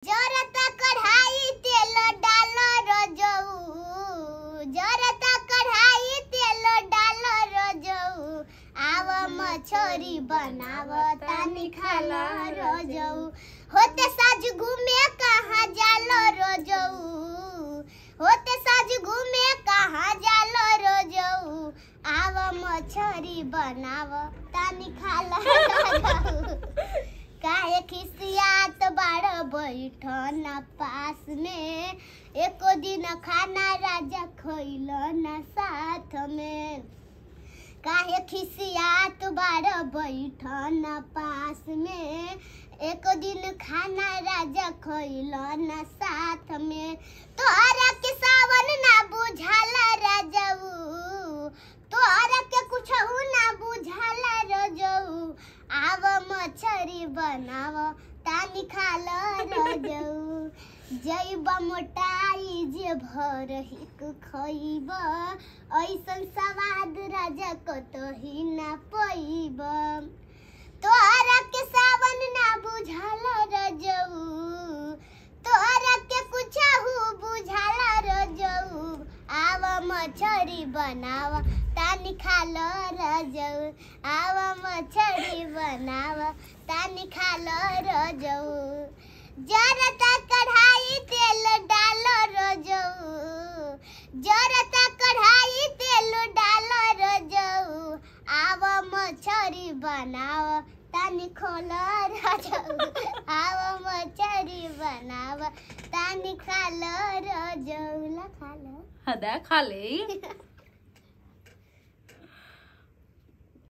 जरता कढ़ाई तेल डालो रोजऊ, जरता कढ़ाई तेल डालो रोजऊ, आव मछरी बनाव तानी खाला रोजऊ, होते साज घूमे कहाँ जालो रोजऊ, होते साज घूमे कहाँ जालो रोजऊ, आव मछरी बनाव तानी खाला रोजऊ। काहे खिसियात बाड़ बैठन पास में, एको दिन खाना राजा खइल न साथ में। काहे खिसियात बाड़ बैठन पास में, एको दिन खाना राजा खइल न साथ में। तोहरा के सावन ना बुझाला राजाऊ, तोहरा के कुछहू ना बुझाला राजाऊ, आव मछरी बनाव तानी खाला रोजऊ। जइब मोटाई जे भर हिक खइब, ऐसन स्वाद राजा कतही ना पइब। तोहरा के सावन ना बुझाला रोजऊ, तोहरा के कुछहू बुझाला रोजऊ, आव मछरी बनाव तानी खाला रोजऊ, आव मछरी बनाव तानी खाला रोजऊ। जरता कढ़ाई तेल डालो रोजऊ, जरता कढ़ाई तेल डालो रोजऊ, आव मछरी बनाव तानी खाला रोजऊ, आव मछरी बनाव तानी खाला रोजऊ। ला खाला हदा खा ले।